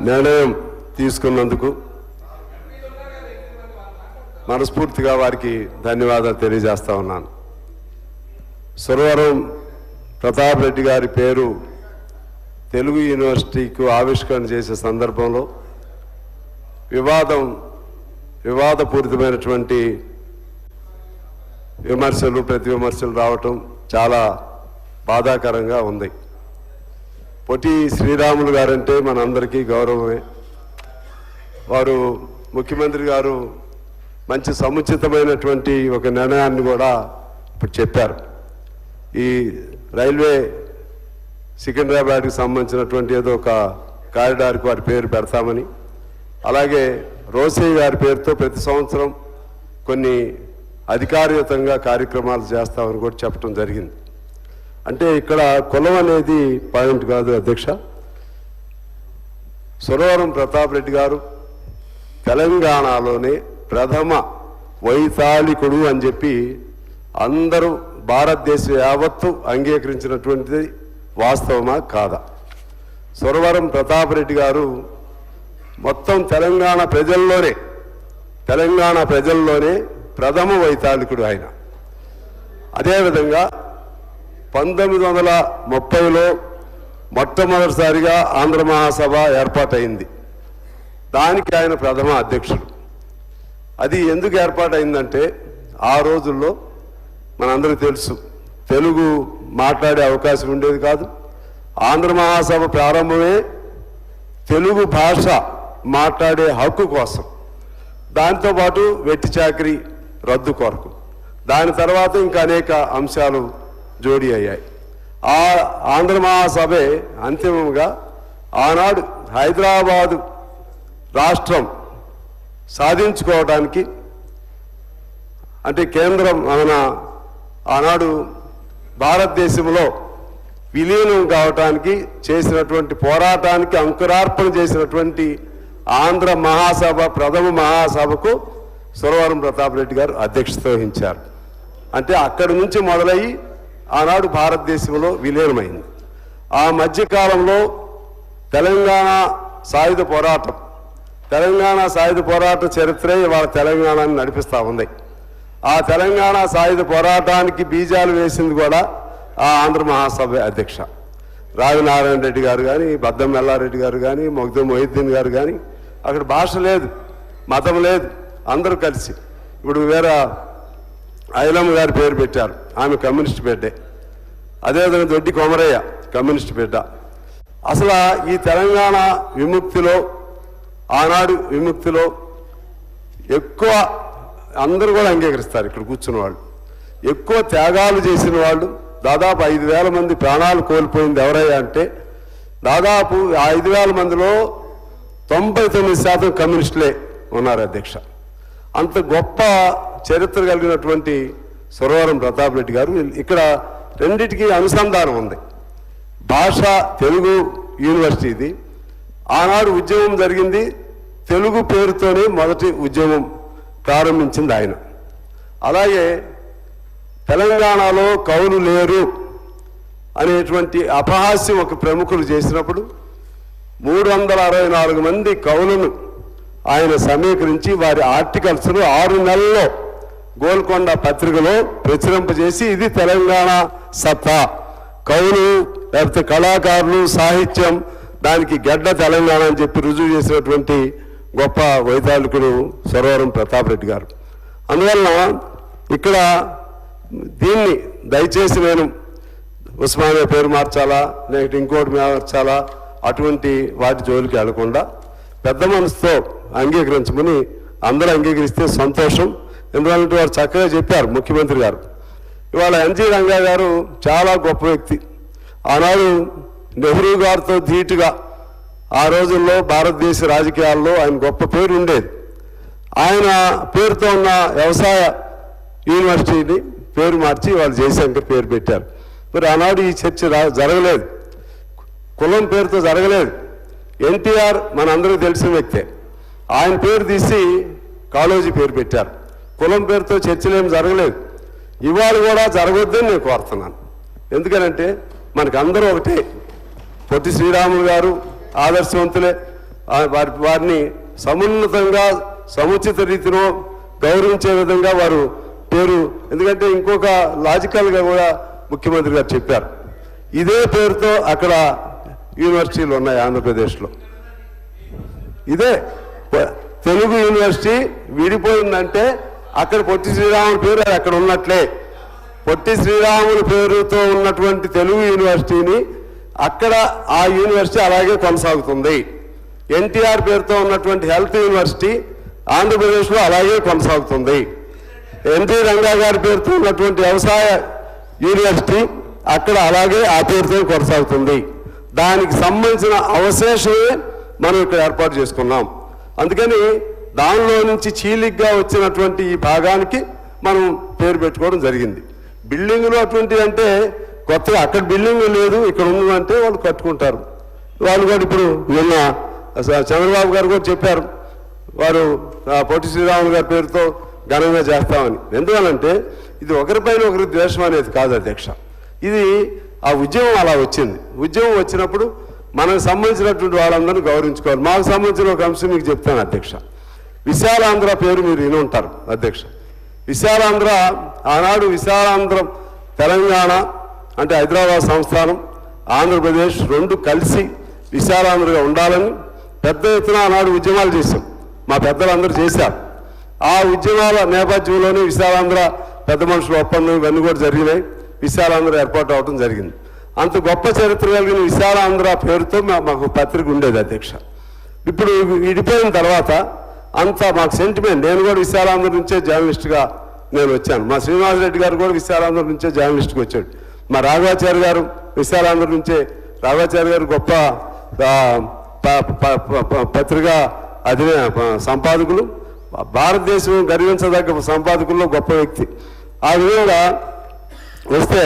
నిర్ణయం తీసుకున్నందుకు మనస్ఫూర్తిగా వారికి ధన్యవాదాలు తెలియజేస్తా ఉన్నాను. సురవరం ప్రతాప్ రెడ్డి గారి పేరు తెలుగు యూనివర్సిటీకి ఆవిష్కరణ చేసే సందర్భంలో వివాదపూరితమైనటువంటి విమర్శలు ప్రతి విమర్శలు రావటం చాలా బాధాకరంగా ఉంది. పొట్టి శ్రీరాములు గారంటే మనందరికీ గౌరవమే. వారు ముఖ్యమంత్రి గారు మంచి సముచితమైనటువంటి ఒక నిర్ణయాన్ని కూడా ఇప్పుడు చెప్పారు. ఈ రైల్వే సికింద్రాబాద్కి సంబంధించినటువంటి ఏదో ఒక కారిడార్కి వారి పేరు పెడతామని, అలాగే రోసయ్య గారి పేరుతో ప్రతి సంవత్సరం కొన్ని అధికారయుతంగా కార్యక్రమాలు చేస్తామని కూడా చెప్పడం జరిగింది. అంటే ఇక్కడ కులం అనేది పాయింట్ కాదు అధ్యక్ష. సురవరం ప్రతాప్ రెడ్డి గారు తెలంగాణలోనే ప్రథమ వైతాళికుడు అని చెప్పి అందరూ భారతదేశం యావత్తు అంగీకరించినటువంటిది వాస్తవమా కాదా? సురవరం ప్రతాప్ రెడ్డి గారు మొత్తం తెలంగాణ ప్రజల్లోనే ప్రథమ వైతాళికుడు ఆయన. అదేవిధంగా 1930లో మొట్టమొదటిసారిగా ఆంధ్ర మహాసభ ఏర్పాటైంది. దానికి ఆయన ప్రథమ అధ్యక్షుడు. అది ఎందుకు ఏర్పాటైందంటే ఆ రోజుల్లో మనందరికీ తెలుసు, తెలుగు మాట్లాడే అవకాశం ఉండేది కాదు. ఆంధ్ర మహాసభ ప్రారంభమే తెలుగు భాష మాట్లాడే హక్కు కోసం, దాంతోపాటు వెట్టి చాకరీ రద్దు కొరకు, దాని తర్వాత ఇంకా అనేక అంశాలు జోడీ అయ్యాయి. ఆ ఆంధ్ర మహాసభే అంతిమంగా ఆనాడు హైదరాబాదు రాష్ట్రం సాధించుకోవడానికి, అంటే కేంద్రం మన ఆనాడు భారతదేశంలో విలీనం కావటానికి చేసినటువంటి పోరాటానికి అంకురార్పణ చేసినటువంటి ఆంధ్ర మహాసభ ప్రథమ మహాసభకు సురవరం ప్రతాప్ రెడ్డి గారు అధ్యక్షత వహించారు. అంటే అక్కడి నుంచి మొదలయ్యి ఆనాడు భారతదేశంలో విలీనమైంది. ఆ మధ్యకాలంలో తెలంగాణ సాయుధ పోరాట చరిత్రే ఇవాళ తెలంగాణని నడిపిస్తూ ఉంది. ఆ తెలంగాణ సాయుధ పోరాటానికి బీజాలు వేసింది కూడా ఆ ఆంధ్ర మహాసభ అధ్యక్ష రావినారాయణ రెడ్డి గారు కానీ, బద్దం ఎల్లారెడ్డి గారు కానీ, మొగ్దుం మొహిద్దీన్ గారు కానీ. అక్కడ భాష లేదు, మతం లేదు, అందరూ కలిసి. ఇప్పుడు వేరే ఐలమ్మ గారి పేరు పెట్టారు, ఆమె కమ్యూనిస్ట్ బిడ్డే. అదేవిధంగా దొడ్డి కొమరయ్య కమ్యూనిస్ట్ బిడ్డ. అసలు ఈ తెలంగాణ విముక్తిలో, ఆనాడు విముక్తిలో ఎక్కువ అందరూ కూడా అంగీకరిస్తారు ఇక్కడ కూర్చున్న వాళ్ళు. ఎక్కువ త్యాగాలు చేసిన వాళ్ళు దాదాపు 5,000 మంది ప్రాణాలు కోల్పోయింది ఎవరయ్యా అంటే, దాదాపు 5,000 మందిలో 99% కమ్యూనిస్టులే ఉన్నారు అధ్యక్ష. అంత గొప్ప చరిత్ర కలిగినటువంటి సురవరం ప్రతాప్ రెడ్డి గారు. ఇక్కడ రెండిటికి అనుసంధానం ఉంది. భాష తెలుగు యూనివర్సిటీది. ఆనాడు ఉద్యమం జరిగింది తెలుగు పేరుతోనే, మొదటి ఉద్యమం ప్రారంభించింది ఆయన. అలాగే తెలంగాణలో కవులు లేరు అనేటువంటి అపహాస్యం ఒక ప్రముఖులు చేసినప్పుడు 364 మంది కవులను ఆయన సమీకరించి వారి ఆర్టికల్స్ను 6 నెలల్లో గోల్కొండ పత్రికలో ప్రచురింపజేసి, ఇది తెలంగాణ సత్తా, కవులు లేకపోతే కళాకారులు, సాహిత్యం, దానికి గడ్డ తెలంగాణ అని చెప్పి రుజువు చేసినటువంటి గొప్ప వైతాళికుడు సురవరం ప్రతాప్ రెడ్డి గారు. అందువలన ఇక్కడ దీన్ని దయచేసి నేను ఉస్మానియా పేరు మార్చాలా, లేకపోతే ఇంకోటి మార్చాలా, అటువంటి వాటి జోలికి వెళ్లకుండా పెద్ద మనసుతో అంగీకరించమని అందరూ అంగీకరిస్తే సంతోషం. ఎందుకంటే వారు చక్కగా చెప్పారు ముఖ్యమంత్రి గారు. ఇవాళ ఎన్జి రంగా గారు చాలా గొప్ప వ్యక్తి. ఆనాడు నెహ్రూ గారితో ధీటుగా ఆ రోజుల్లో భారతదేశ రాజకీయాల్లో ఆయన గొప్ప పేరు ఉండేది. ఆయన పేరుతో ఉన్న వ్యవసాయ యూనివర్సిటీని పేరు మార్చి వాళ్ళు జయశంకర్ పేరు పెట్టారు. మరి ఆనాడు ఈ చర్చ జరగలేదు, కులం పేరుతో జరగలేదు. ఎన్టీఆర్ మనందరికీ తెలిసిన వ్యక్తే, ఆయన పేరు తీసి కాళోజీ పేరు పెట్టారు. కులం పేరుతో చర్చలేం జరగలేదు. ఇవాళ కూడా జరగొద్దని నేను కోరుతున్నాను. ఎందుకనంటే మనకు అందరూ ఒకటే. పొట్టి శ్రీరాములు గారు ఆదర్శవంతులే, వారిని సమున్నతంగా సముచిత రీతిలో గౌరవించే విధంగా వారు పేరు, ఎందుకంటే ఇంకొక లాజికల్గా కూడా ముఖ్యమంత్రి గారు చెప్పారు, ఇదే పేరుతో అక్కడ యూనివర్సిటీలు ఉన్నాయి ఆంధ్రప్రదేశ్లో. ఇదే తెలుగు యూనివర్సిటీ విడిపోయిందంటే అక్కడ పొట్టి శ్రీరాములు పేరు అక్కడ ఉన్నట్లే. పొట్టి శ్రీరాములు పేరుతో ఉన్నటువంటి తెలుగు యూనివర్సిటీని అక్కడ ఆ యూనివర్సిటీ అలాగే కొనసాగుతుంది. ఎన్టీఆర్ పేరుతో ఉన్నటువంటి హెల్త్ యూనివర్సిటీ ఆంధ్రప్రదేశ్లో అలాగే కొనసాగుతుంది. ఎన్టీ రంగా గారి పేరుతో ఉన్నటువంటి వ్యవసాయ యూనివర్సిటీ అక్కడ అలాగే ఆ పేరుతో కొనసాగుతుంది. దానికి సంబంధించిన అవశేషమే మనం ఇక్కడ ఏర్పాటు చేసుకున్నాం. అందుకని దానిలో నుంచి చీలిగ్గా వచ్చినటువంటి ఈ భాగానికి మనం పేరు పెట్టుకోవడం జరిగింది. బిల్డింగులు అటువంటి అంటే కొత్తగా అక్కడ బిల్డింగ్ లేదు, ఇక్కడ ఉందంటే వాళ్ళు కట్టుకుంటారు. వాళ్ళు కూడా ఇప్పుడు నిన్న చంద్రబాబు గారు కూడా చెప్పారు, వారు పొట్టి శ్రీరాములు గారి పేరుతో ఘనంగా చేస్తామని. ఎందువల్లంటే ఇది ఒకరిపైన ఒకరి ద్వేషం అనేది కాదు అధ్యక్ష, ఇది ఆ ఉద్యమం అలా వచ్చింది. ఉద్యమం వచ్చినప్పుడు మనకు సంబంధించినటువంటి వాళ్ళందరూ గౌరవించుకోవాలి. మాకు సంబంధించిన ఒక అంశం మీకు చెప్తాను అధ్యక్ష. విశాలాంధ్ర పేరు మీరు విని ఉంటారు అధ్యక్ష. విశాలాంధ్ర ఆనాడు విశాలాంధ్రం తెలంగాణ అంటే హైదరాబాద్ సంస్థానం ఆంధ్రప్రదేశ్ రెండు కలిసి విశాలాంధ్రగా ఉండాలని పెద్ద ఎత్తున ఆనాడు ఉద్యమాలు చేశాం. మా పెద్దలందరూ చేశారు. ఆ ఉద్యమాల నేపథ్యంలోనే విశాలాంధ్ర పెద్ద మనుషుల ఒప్పందం ఇవన్నీ కూడా జరిగినాయి. విశాలాంధ్ర ఏర్పాటు అవడం జరిగింది. అంత గొప్ప చరిత్ర కలిగిన విశాలాంధ్ర పేరుతో మాకు పత్రిక ఉండేది అధ్యక్ష. ఇప్పుడు విడిపోయిన తర్వాత అంత మాకు సెంటిమెంట్. నేను కూడా విశాలాంధ్ర నుంచే జర్నలిస్ట్గా నేను వచ్చాను. మా శ్రీనివాసరెడ్డి గారు కూడా విశాలాంధ్ర నుంచే జర్నలిస్ట్గా వచ్చాడు. మా రాఘవాచార్య గారు విశాలాంధ్ర నుంచే, రాఘవాచార్య గారు గొప్ప పత్రికా సంపాదకులు, భారతదేశం గర్వించదగ్గ సంపాదకుల్లో గొప్ప వ్యక్తి. ఆ విధంగా వస్తే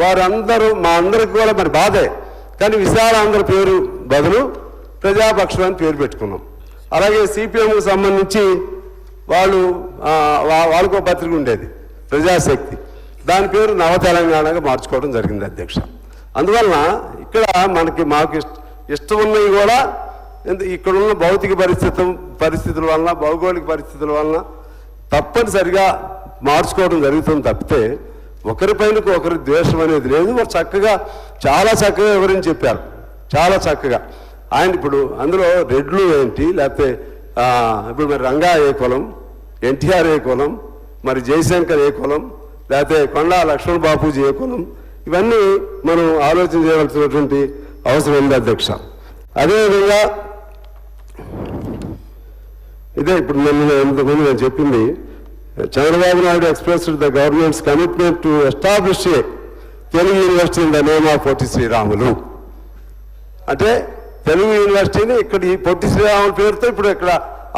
వారందరూ మా అందరికి కూడా మరి బాధే, కానీ విశాలాంధ్ర పేరు బదులు ప్రజాపక్షం అని పేరు పెట్టుకున్నాం. అలాగే సిపిఎంకు సంబంధించి వాళ్ళకు పత్రిక ఉండేది ప్రజాశక్తి, దాని పేరు నవ తెలంగాణగా మార్చుకోవడం జరిగింది అధ్యక్ష. అందువలన ఇక్కడ మాకు ఇష్టం ఉన్నవి కూడా ఇక్కడున్న భౌతిక పరిస్థితుల వలన భౌగోళిక పరిస్థితుల వలన తప్పనిసరిగా మార్చుకోవడం జరుగుతుంది తప్పితే ఒకరిపైన ఒకరి ద్వేషం అనేది లేదు. వారు చక్కగా చాలా చక్కగా వివరించి చెప్పారు, చాలా చక్కగా. ఆయన ఇప్పుడు అందులో రెడ్లు ఏంటి, లేకపోతే ఇప్పుడు మరి రంగా ఏ కులం, ఎన్టీఆర్ ఏ కులం, మరి జయశంకర్ ఏ కులం, లేకపోతే కొండా లక్ష్మణ్ బాపూజీ ఏ కులం, ఇవన్నీ మనం ఆలోచన చేయవలసినటువంటి అవసరం ఉంది అధ్యక్ష. అదేవిధంగా ఇదే ఇప్పుడు ఇంతకుముందు నేను చెప్పింది, Chandrababu Naidu expressed the government's commitment to establish a Telugu university in the name of Potti Sriramulu. అంటే తెలుగు యూనివర్సిటీని ఇక్కడ ఈ పొట్టి శ్రీరాములు పేరుతో ఇప్పుడు ఇక్కడ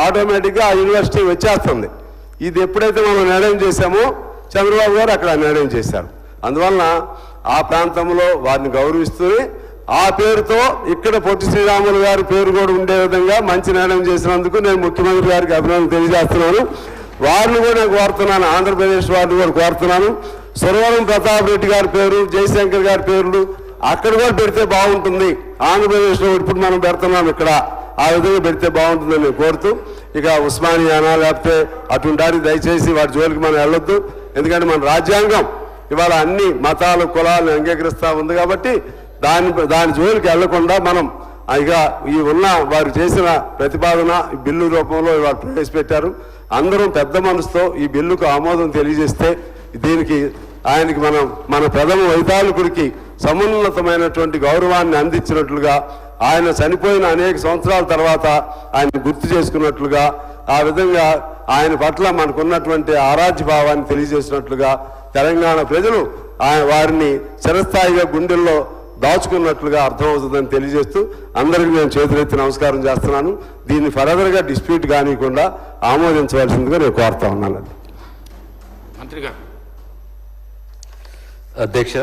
ఆటోమేటిక్గా ఆ యూనివర్సిటీ వచ్చేస్తుంది. ఇది ఎప్పుడైతే మనం నిర్ణయం చేశామో చంద్రబాబు గారు అక్కడ నిర్ణయం చేశారు. అందువలన ఆ ప్రాంతంలో వారిని గౌరవిస్తూనే ఆ పేరుతో ఇక్కడ పొట్టి శ్రీరాములు గారి పేరు కూడా ఉండే విధంగా మంచి నిర్ణయం చేసినందుకు నేను ముఖ్యమంత్రి గారికి అభినందన తెలియజేస్తున్నాను. వారిని కూడా నేను కోరుతున్నాను, ఆంధ్రప్రదేశ్ వారిని కూడా కోరుతున్నాను. సురవరం ప్రతాప్ రెడ్డి గారి పేరు, జయశంకర్ గారి పేర్లు అక్కడ కూడా పెడితే బాగుంటుంది. ఆంధ్రప్రదేశ్లో ఇప్పుడు మనం పెడుతున్నాం, ఇక్కడ ఆ విధంగా పెడితే బాగుంటుందని నేను కోరుతూ, ఇక ఉస్మానియానా లేకపోతే అటువంటి దయచేసి వాటి జోలికి మనం వెళ్ళొద్దు. ఎందుకంటే మన రాజ్యాంగం ఇవాళ అన్ని మతాలు కులాలను అంగీకరిస్తూ ఉంది కాబట్టి దాని జోలికి వెళ్లకుండా మనం ఇక ఈ ఉన్న వారు చేసిన ప్రతిపాదన బిల్లు రూపంలో వారు ప్రవేశపెట్టారు. అందరం పెద్ద మనసుతో ఈ బిల్లుకు ఆమోదం తెలియజేస్తే దీనికి ఆయనకి మన ప్రథమ వైతాళికుడికి సమున్నతమైనటువంటి గౌరవాన్ని అందించినట్లుగా, ఆయన చనిపోయిన అనేక సంవత్సరాల తర్వాత ఆయన గుర్తు చేసుకున్నట్లుగా, ఆ విధంగా ఆయన పట్ల మనకున్నటువంటి ఆరాధ్య భావాన్ని తెలియజేసినట్లుగా తెలంగాణ ప్రజలు వారిని చిరస్థాయిగా గుండెల్లో దాచుకున్నట్లుగా అర్థమవుతుందని తెలియజేస్తూ అందరికీ నేను చేతులెత్తి నమస్కారం చేస్తున్నాను. దీన్ని ఫర్దర్గా డిస్ప్యూట్ కానివ్వకుండా ఆమోదించవలసిందిగా నేను కోరుతా ఉన్నాను. మంత్రి గారు. అధ్యక్ష,